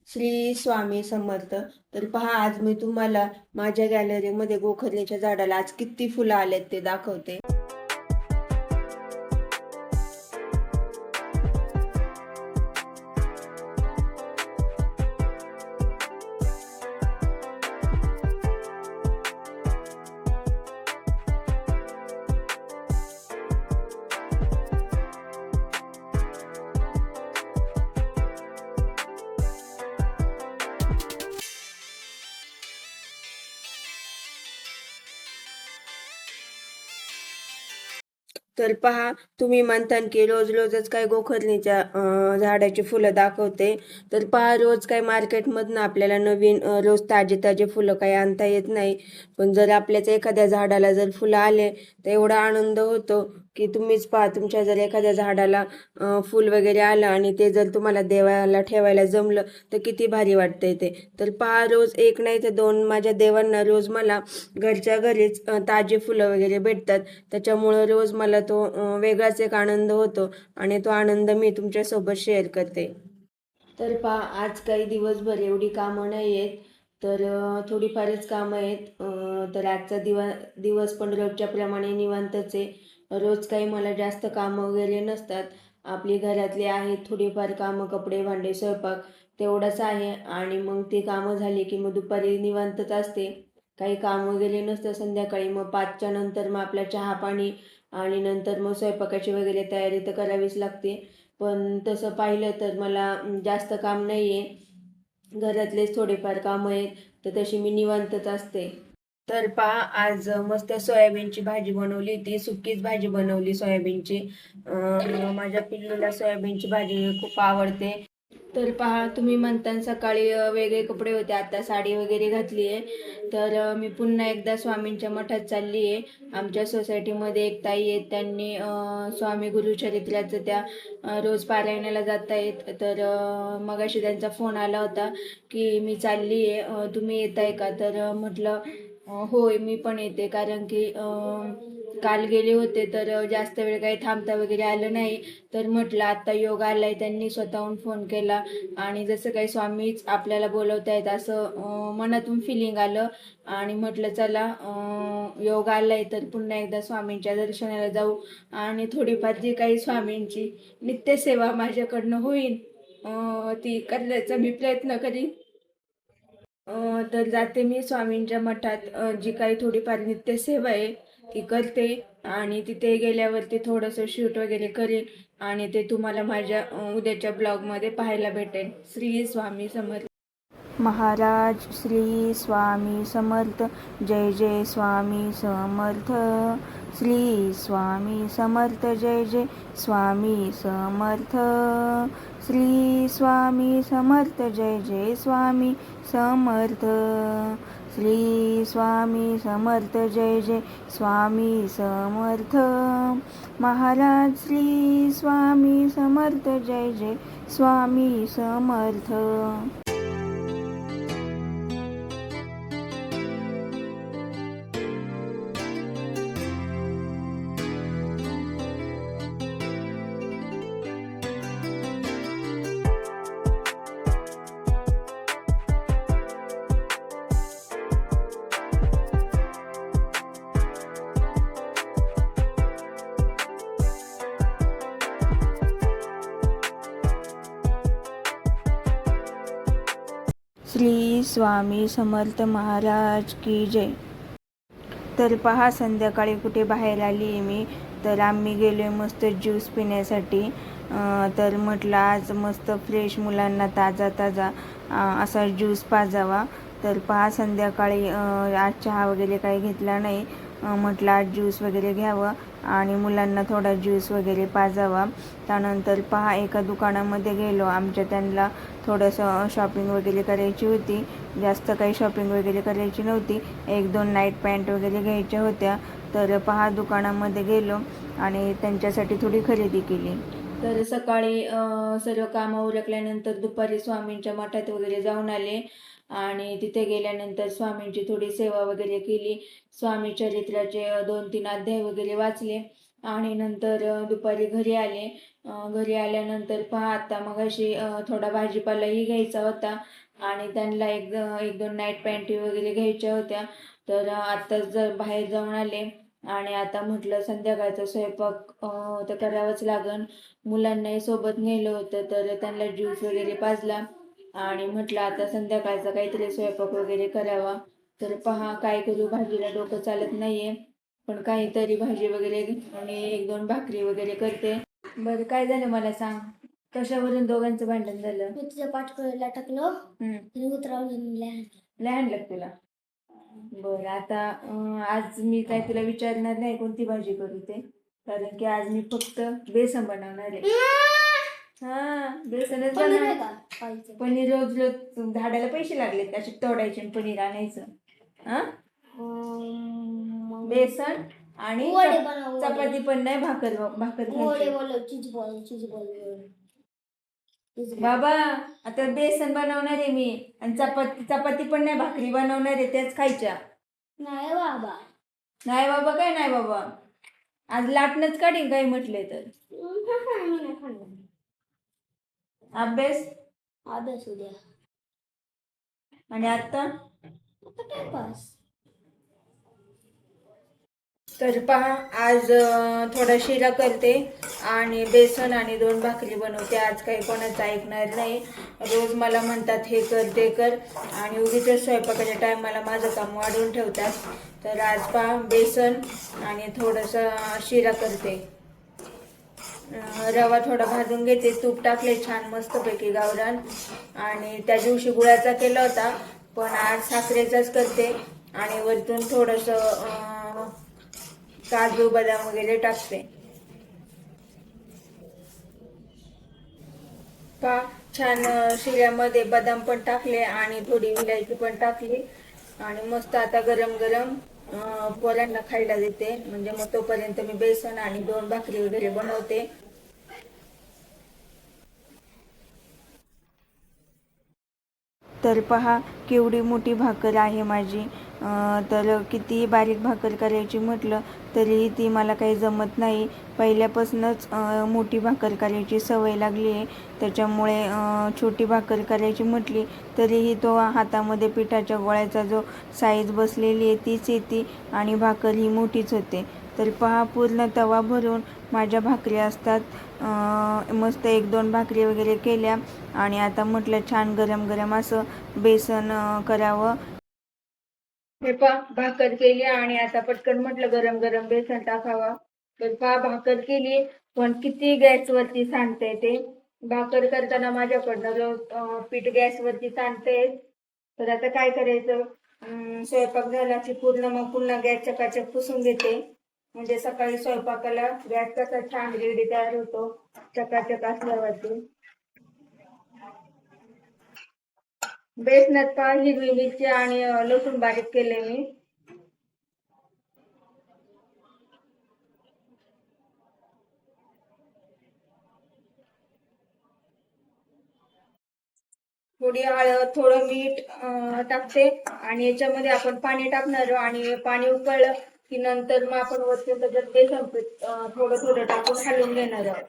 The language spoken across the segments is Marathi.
श्री स्वामी समर्थ. तर पहा, आज मी तुम्हाला माझ्या गॅलरीमध्ये गोखरलीच्या झाडाला आज किती फुलं आलेत ते दाखवते. तर पहा, तुम्ही म्हणता की रोज रोजच काय गोखरलीच्या झाडाची फुलं दाखवते. तर पहा, रोज काय मार्केटमधनं आपल्याला नवीन रोज ताजे ताजे फुलं काही आणता येत नाही. पण जर आपल्याच एखाद्या झाडाला जर फुलं आले तर एवढा आनंद होतो की तुम्हीच पहा, तुमच्या जर एखाद्या झाडाला फूल वगैरे आलं आणि ते जर तुम्हाला देवाला ठेवायला जमलं तर किती भारी वाटतंय ते. तर पहा, रोज एक नाही तर दोन माझ्या देवांना रोज मला घरच्या घरीच ताजी फुलं वगैरे भेटतात. त्याच्यामुळं रोज मला तो वेगळाच एक आनंद होतो आणि तो आनंद मी तुमच्यासोबत शेअर करते. तर पहा, आज काही दिवसभर एवढी कामं नाही आहेत, तर थोडीफारच कामं आहेत. तर आजचा दिवस पण रोजच्याप्रमाणे निवांतच आहे. रोज काही मला जास्त कामं वगैरे नसतात. आपली घरातली आहेत थोडीफार कामं, कपडे भांडे स्वयंपाक तेवढंच आहे. आणि मग ती कामं झाली की मग दुपारी निवांतच असते. काही काम वगैरे नसतं. संध्याकाळी मग 5च्या नंतर मग आपला चहा पाणी आणि नंतर मग स्वयंपाकाची वगैरे तयारी तर करावीच लागते. पण तसं पाहिलं तर मला जास्त काम नाही आहे. घरातलेच थोडेफार कामं आहेत, तर तशी मी निवांतच असते. तर पहा, आज मस्त सोयाबीनची भाजी बनवली होती. सुकीच भाजी बनवली सोयाबीनची. माझ्या पिल्लूला सोयाबीनची भाजी खूप आवडते. तर पहा, तुम्ही म्हणता सकाळी वेगळे कपडे होते, आता साडी वगैरे घातली आहे. तर मी पुन्हा एकदा स्वामींच्या मठात चालली आहे. आमच्या सोसायटीमध्ये एक ताई आहेत, त्यांनी स्वामी गुरुचरित्राचं त्या रोज पारायणाला जात आहेत. तर मगाशी त्यांचा फोन आला होता की मी चालली आहे, तुम्ही येत आहे का? तर म्हटलं होय, मी पण येते. कारण की काल गेले होते तर जास्त वेळ काही थांबता वगैरे आलं नाही. तर म्हटलं आता योग आलाय, त्यांनी स्वतःहून फोन केला आणि जसं काही स्वामीच आपल्याला बोलवत आहेत असं मनातून फिलिंग आलं. आणि म्हटलं चला, योग आलाय तर पुन्हा एकदा स्वामींच्या दर्शनाला जाऊ आणि थोडीफार जी काही स्वामींची नित्यसेवा माझ्याकडनं होईल ती करण्याचा मी प्रयत्न करीन. तर जाते मी स्वामींच्या मठात. जी काही थोडीफार नित्यसेवा आहे ती करते आणि तिथे गेल्यावरती थोडंसं शूट वगैरे करेन आणि ते तुम्हाला माझ्या उद्याच्या ब्लॉगमध्ये पाहायला भेटेल. श्री स्वामी समर्थ महाराज. श्री स्वामी समर्थ. जय जय स्वामी समर्थ. श्री स्वामी समर्थ. जय जय स्वामी समर्थ. श्री स्वामी समर्थ. जय जय स्वामी समर्थ. श्री स्वामी समर्थ. जय जय स्वामी समर्थ. महाराज. श्री स्वामी समर्थ. जय जय स्वामी समर्थ. श्री स्वामी समर्थ महाराज की जय. तर पहा, संध्याकाळी कुठे बाहेर आली आहे मी. तर आम्ही गेलो आहे मस्त ज्यूस पिण्यासाठी. तर म्हटलं आज मस्त फ्रेश मुलांना ताजा ताजा असा ज्यूस पाजावा. तर पहा, संध्याकाळी आज चहा वगैरे काही घेतला नाही. म्हटलं आज ज्यूस वगैरे घ्यावं आणि मुलांना थोडा ज्यूस वगैरे पाजावा. त्यानंतर पहा, एका दुकानामध्ये गेलो. आमच्या त्यांना थोडंसं शॉपिंग वगैरे करायची होती. जास्त काही शॉपिंग वगैरे करायची नव्हती. 1-2 नाईट पॅन्ट वगैरे घ्यायच्या होत्या. तर पहा, दुकानामध्ये गेलो आणि त्यांच्यासाठी थोडी खरेदी केली. तर सकाळी सर्व कामं उरकल्यानंतर दुपारी स्वामींच्या मठात वगैरे जाऊन आले आणि तिथे गेल्यानंतर स्वामींची थोडी सेवा वगैरे केली. स्वामी चरित्राचे 2-3 अध्याय वगैरे वाचले आणि नंतर दुपारी घरी आले. घरी आल्यानंतर पहा आता मग अशी थोडा भाजीपालाही घ्यायचा होता आणि त्यांना एक दोन नाईट पॅन्टी वगैरे घ्यायच्या होत्या. तर आत्ताच जर बाहेर जाऊन आले आणि आता म्हटलं संध्याकाळचा स्वयंपाक तर करावंच लागन. मुलांनाही सोबत नेलं होतं तर त्यांना ज्यूस वगैरे पाजला आणि म्हटलं आता संध्याकाळचा काहीतरी स्वयंपाक वगैरे करावा. तर पहा काय करू, भाजीला डोकं चालत नाहीये, पण काहीतरी भाजी वगैरे आणि एक दोन भाकरी वगैरे करते. बरं काय झालं मला सांग, कशावरून दोघांचं भांडण झालं? मी तुझ्या पाठकळीला टाकलं आणि उतरवलं लहान लाग तुला. बरं आता आज मी काय तुला विचारणार नाही कोणती भाजी करू ते, कारण की आज मी फक्त बेसन बनवणार आहे. हा बेसनच बनवणार. पनीर रोज रोज झाडाला पैसे लागले असे तोडायचे आणि पनीर आणायचं. हा बेसन आणि चपाती पण नाही, भाकर भाकर बाबा. आता बेसन बनवणार आहे मी आणि चपाती पण नाही, भाकरी बनवणार आहे, त्याच खायच्या. नाही बाबा. नाही बाबा काय नाही बाबा, आज लाटणंच काढीन काही म्हटले तर. अभ्यास अभ्यास उद्या आणि आता टाइमपास. तर पहा आज थोडा शिरा करते आणि बेसन आणि दोन भाकरी बनवते. आज काही कोणाचं ऐकणार नाही. रोज मला म्हणतात हे कर ते कर आणि उगीच स्वयंपाकाच्या टायमाला माझं काम वाढवून ठेवतात. तर आज पहा बेसन आणि थोडंसं शिरा करते. रवा थोडा भाजून घेते, तूप टाकले छान मस्तपैकी गावरान, आणि त्या दिवशी गुळाचा केला होता पण आज साखरेचाच करते आणि वरतून थोडंसं काजू बदाम वगैरे टाकते. पा छान शिऱ्यामध्ये बदाम पण टाकले आणि थोडी विलायची पण टाकली आणि मस्त आता गरम गरम पोरांना खायला देते. म्हणजे मग तोपर्यंत मी बेसन आणि दोन भाकरी वगैरे बनवते. तर पहा केवढी मोठी भाकर आहे माझी. तर किती बारीक भाकर करायची म्हटलं तरीही ती मला काही जमत नाही. पहिल्यापासूनच मोठी भाकर करायची सवय लागली आहे, त्याच्यामुळे छोटी भाकर करायची म्हटली तरीही तो हातामध्ये पिठाच्या गोळ्याचा जो साईज बसलेली आहे तीच येते आणि भाकर ही मोठीच होते. तर पहा पूर्ण तवा भरून माझ्या भाकरी असतात. मस्त एक दोन भाकरी वगैरे केल्या आणि आता म्हटलं छान गरम गरम असं बेसन करावं. हे भाकर केली आणि आता पटकन म्हटलं गरम गरम बेसन टाकावा. तर भाकर केली पण किती गॅसवरती सांडते ते. भाकर करताना माझ्याकडनं पीठ गॅसवरती सांडते. तर आता काय करायचं, स्वयंपाक झाला की पूर्ण मग पुन्हा गॅस चकाचक पुसून घेते. म्हणजे सकाळी स्वयंपाकाला गॅस कसा छान रेडी तयार होतो चकाचक असल्यावरती. बेसनात हिरवी मिरची आणि लसूण बारीक केले मी. थोडी हळद थोडं मीठ टाकते आणि याच्यामध्ये आपण पाणी टाकणार आणि पाणी उकळलं की नंतर मग आपण वरती त्याच्यात बेसन पीठ थोडं थोडं टाकून हलवून घेणार आहोत.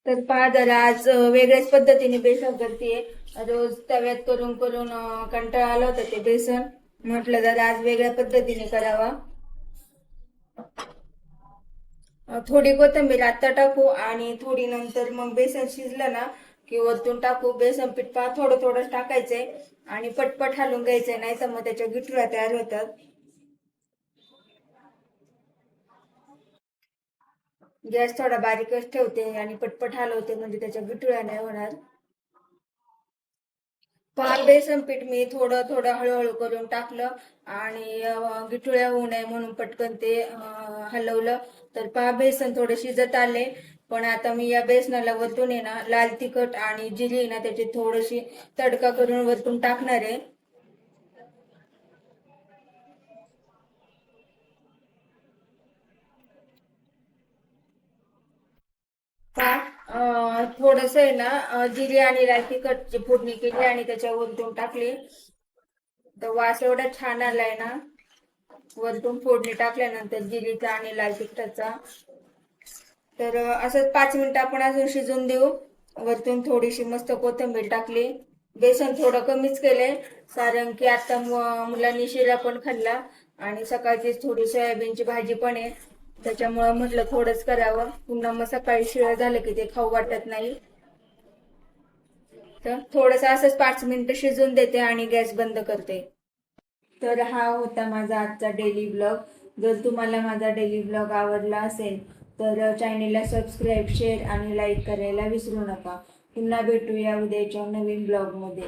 तर पहा जरा आज वेगळ्याच पद्धतीने बेसन करते. रोज तव्यात करून करून कंटाळा आला होता ते बेसन, म्हटलं जरा आज वेगळ्या पद्धतीने करावा. थोडी कोथिंबीर आता टाकू आणि थोडी नंतर मग बेसन शिजलं ना की वरतून टाकू. बेसन पीठ पहा थोडं थोडं टाकायचंय आणि पटपट हलवून घ्यायचंय, नाही तर मग त्याच्या गिठळ्या तयार होतात. गॅस थोडा बारीकच ठेवते आणि पटपट हलवते म्हणजे त्याच्या गिठळ्या नाही होणार. बेसन पीठ मी थोडं थोडं हळूहळू करून टाकलं आणि गिठुळ्या होऊ नये म्हणून पटकन ते हलवलं. तर बेसन थोडे शिजत आले, पण आता मी या बेसनाला वरतून आहे ना लाल तिखट आणि जिरी ना त्याची थोडीशी तडका करून वरतून टाकणार आहे. थोडस आहे ना जिरे आणि लाल तिखटची फोडणी केली आणि त्याच्यावरतून टाकली. तर वास एवढा छान आलाय ना. वरतून फोडणी टाकल्यानंतर जिरीचा आणि लाल तिखटाचा. तर असंच 5 मिनिटं आपण अजून शिजून देऊ. वरतून थोडीशी मस्त कोथिंबीर टाकली. बेसन थोडं कमीच केलंय, कारण की आता मुलांनी शिरा पण खाल्ला आणि सकाळची थोडी सोयाबीनची भाजी पण आहे, त्याच्यामुळं म्हटलं थोडंच करावं. पुन्हा मग सकाळी शिळं झालं की ते खाऊ वाटत नाही. तर थोडंसं असंच 5 मिनिटं शिजून देते आणि गॅस बंद करते. तर हा होता माझा आजचा डेली ब्लॉग. जर तुम्हाला माझा डेली ब्लॉग आवडला असेल तर चॅनेलला सबस्क्राईब, शेअर आणि लाईक करायला विसरू नका. पुन्हा भेटूया उद्याच्या नवीन ब्लॉगमध्ये.